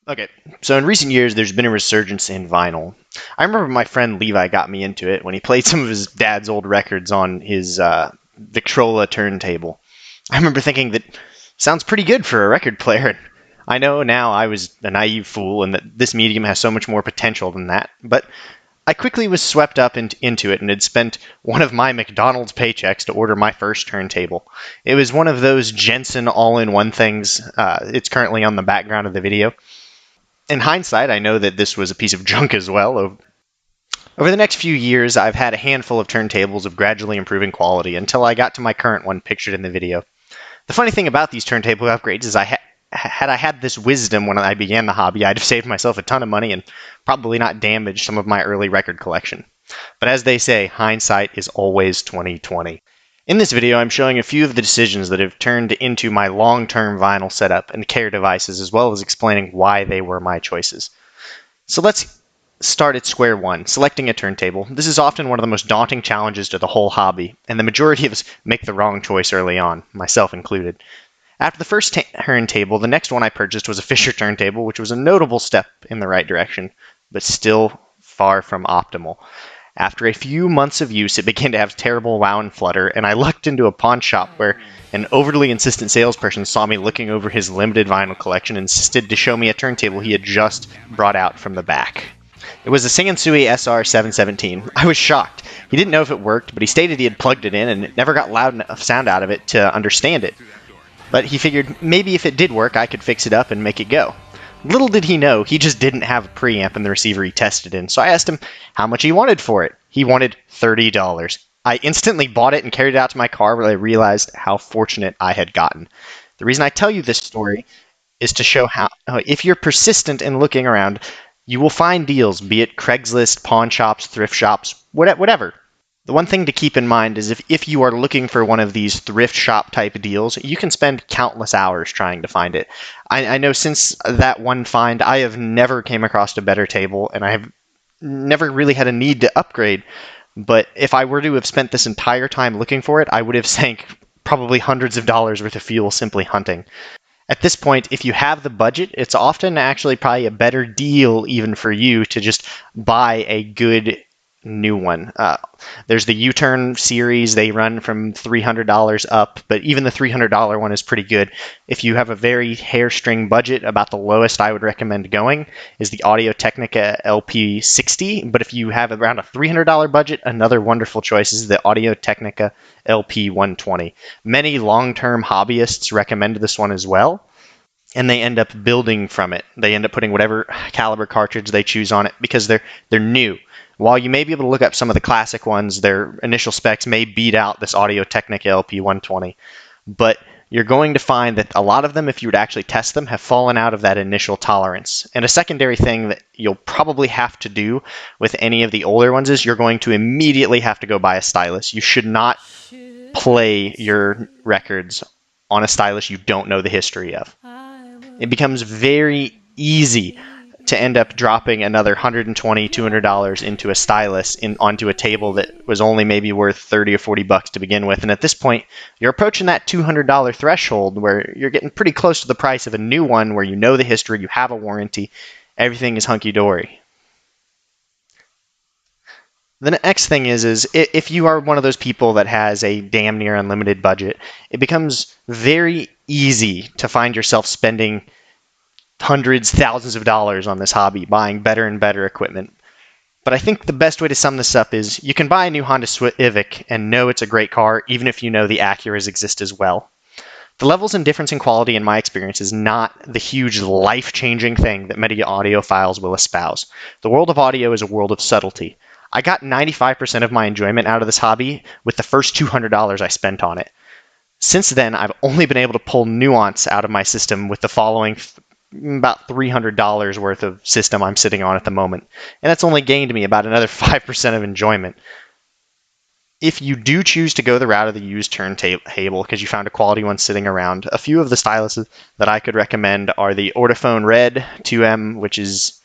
Okay, so in recent years, there's been a resurgence in vinyl. I remember my friend Levi got me into it when he played some of his dad's old records on his Victrola turntable. I remember thinking that sounds pretty good for a record player. I know now I was a naive fool and that this medium has so much more potential than that, but I quickly was swept up into it and had spent one of my McDonald's paychecks to order my first turntable. It was one of those Jensen all-in-one things. It's currently on the background of the video. In hindsight, I know that this was a piece of junk as well. Over the next few years, I've had a handful of turntables of gradually improving quality until I got to my current one pictured in the video. The funny thing about these turntable upgrades is had I had this wisdom when I began the hobby, I'd have saved myself a ton of money and probably not damaged some of my early record collection. But as they say, hindsight is always 20/20. In this video, I'm showing a few of the decisions that have turned into my long-term vinyl setup and care devices, as well as explaining why they were my choices. So let's start at square one, selecting a turntable. This is often one of the most daunting challenges to the whole hobby, and the majority of us make the wrong choice early on, myself included. After the first turntable, the next one I purchased was a Fisher turntable, which was a notable step in the right direction, but still far from optimal. After a few months of use, it began to have terrible wow and flutter, and I lucked into a pawn shop where an overly insistent salesperson saw me looking over his limited vinyl collection and insisted to show me a turntable he had just brought out from the back. It was a Sansui SR717. I was shocked. He didn't know if it worked, but he stated he had plugged it in and it never got loud enough sound out of it to understand it. But he figured maybe if it did work, I could fix it up and make it go. Little did he know, he just didn't have a preamp in the receiver he tested in, so I asked him how much he wanted for it. He wanted $30. I instantly bought it and carried it out to my car where I realized how fortunate I had gotten. The reason I tell you this story is to show how, if you're persistent in looking around, you will find deals, be it Craigslist, pawn shops, thrift shops, whatever. The one thing to keep in mind is if you are looking for one of these thrift shop type deals, you can spend countless hours trying to find it. I know since that one find, I have never came across a better table, and I have never really had a need to upgrade. But if I were to have spent this entire time looking for it, I would have sank probably hundreds of dollars worth of fuel simply hunting. At this point, if you have the budget, it's often actually probably a better deal even for you to just buy a good new one. There's the U-Turn series. They run from $300 up, but even the $300 one is pretty good. If you have a very hairstring budget, about the lowest I would recommend going is the Audio-Technica LP60, but if you have around a $300 budget, another wonderful choice is the Audio-Technica LP120. Many long-term hobbyists recommend this one as well, and they end up building from it. They end up putting whatever caliber cartridge they choose on it because they're new. While you may be able to look up some of the classic ones, their initial specs may beat out this Audio-Technica LP120, but you're going to find that a lot of them, if you were to actually test them, have fallen out of that initial tolerance. And a secondary thing that you'll probably have to do with any of the older ones is you're going to immediately have to go buy a stylus. You should not play your records on a stylus you don't know the history of. It becomes very easy to end up dropping another $120, $200 into a stylus onto a table that was only maybe worth 30 or 40 bucks to begin with. And at this point, you're approaching that $200 threshold where you're getting pretty close to the price of a new one where you know the history, you have a warranty, everything is hunky-dory. The next thing is if you are one of those people that has a damn near unlimited budget, it becomes very easy to find yourself spending hundreds, thousands of dollars on this hobby, buying better and better equipment. But I think the best way to sum this up is you can buy a new Honda Civic and know it's a great car, even if you know the Acuras exist as well. The levels and difference in quality, in my experience, is not the huge life-changing thing that many audiophiles will espouse. The world of audio is a world of subtlety. I got 95% of my enjoyment out of this hobby with the first $200 I spent on it. Since then, I've only been able to pull nuance out of my system with the following about $300 worth of system I'm sitting on at the moment. And that's only gained me about another 5% of enjoyment. If you do choose to go the route of the used turntable because you found a quality one sitting around, a few of the styluses that I could recommend are the Ortophone Red 2M, which is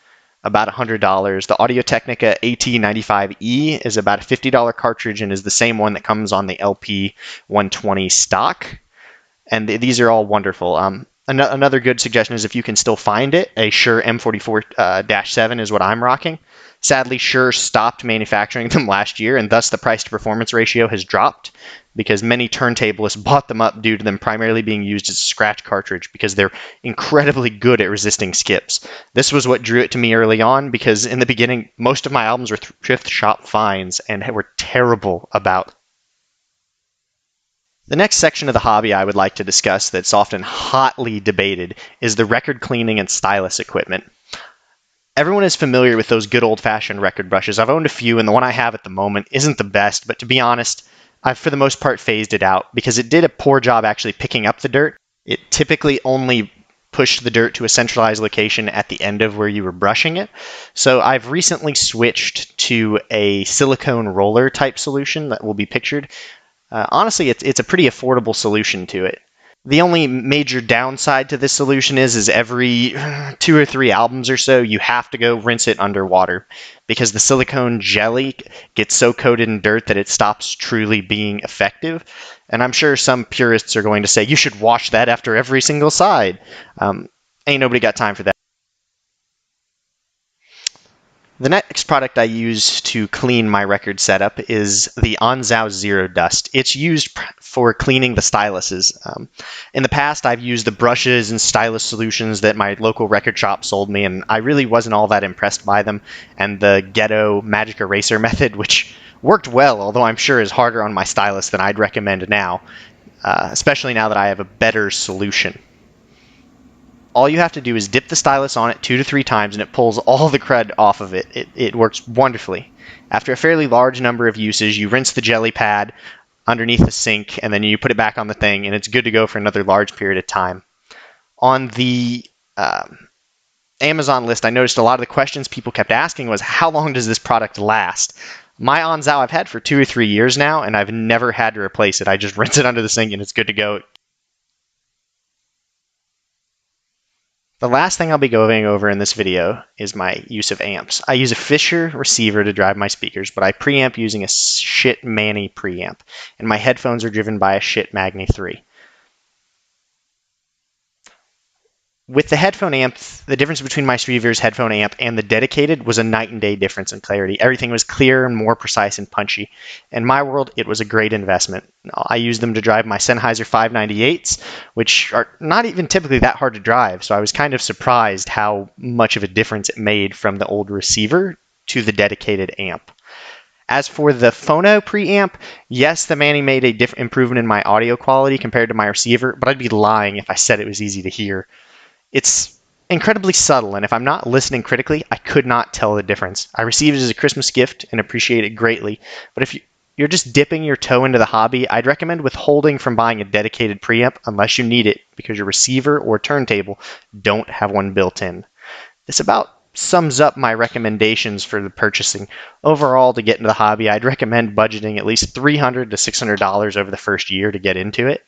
about $100. The Audio-Technica AT95E is about a $50 cartridge and is the same one that comes on the LP120 stock. And these are all wonderful. Another good suggestion is if you can still find it, a Shure M44-7 is what I'm rocking. Sadly, Shure stopped manufacturing them last year, and thus the price to performance ratio has dropped because many turntablists bought them up due to them primarily being used as a scratch cartridge because they're incredibly good at resisting skips. This was what drew it to me early on because in the beginning, most of my albums were thrift shop finds and were terrible about. The next section of the hobby I would like to discuss that's often hotly debated is the record cleaning and stylus equipment. Everyone is familiar with those good old-fashioned record brushes. I've owned a few, and the one I have at the moment isn't the best, but to be honest, I've for the most part phased it out because it did a poor job actually picking up the dirt. It typically only pushed the dirt to a centralized location at the end of where you were brushing it. So I've recently switched to a silicone roller type solution that will be pictured. Honestly, it's a pretty affordable solution to it. The only major downside to this solution is every 2 or 3 albums or so, you have to go rinse it underwater because the silicone jelly gets so coated in dirt that it stops truly being effective. And I'm sure some purists are going to say, you should wash that after every single side. Ain't nobody got time for that. The next product I use to clean my record setup is the Onzow Zero Dust. It's used for cleaning the styluses. In the past, I've used the brushes and stylus solutions that my local record shop sold me, and I really wasn't all that impressed by them, and the ghetto magic eraser method, which worked well, although I'm sure is harder on my stylus than I'd recommend now, especially now that I have a better solution. All you have to do is dip the stylus on it 2 to 3 times and it pulls all the crud off of it. It works wonderfully. After a fairly large number of uses, you rinse the jelly pad underneath the sink and then you put it back on the thing and it's good to go for another large period of time. On the Amazon list, I noticed a lot of the questions people kept asking was, how long does this product last? My Onzow I've had for 2 or 3 years now and I've never had to replace it. I just rinse it under the sink and it's good to go. The last thing I'll be going over in this video is my use of amps. I use a Fisher receiver to drive my speakers, but I preamp using a Schiit Mani preamp, and my headphones are driven by a Schiit Magni 3. With the headphone amp, the difference between my Streaver's headphone amp and the dedicated was a night and day difference in clarity. Everything was clearer and more precise and punchy. In my world, it was a great investment. I use them to drive my Sennheiser 598s, which are not even typically that hard to drive, so I was kind of surprised how much of a difference it made from the old receiver to the dedicated amp. As for the phono preamp, yes, the Mani made a improvement in my audio quality compared to my receiver, but I'd be lying if I said it was easy to hear. It's incredibly subtle, and if I'm not listening critically, I could not tell the difference. I received it as a Christmas gift and appreciate it greatly, but if you're just dipping your toe into the hobby, I'd recommend withholding from buying a dedicated preamp unless you need it because your receiver or turntable don't have one built in. This about sums up my recommendations for the purchasing. Overall, to get into the hobby, I'd recommend budgeting at least $300 to $600 over the first year to get into it.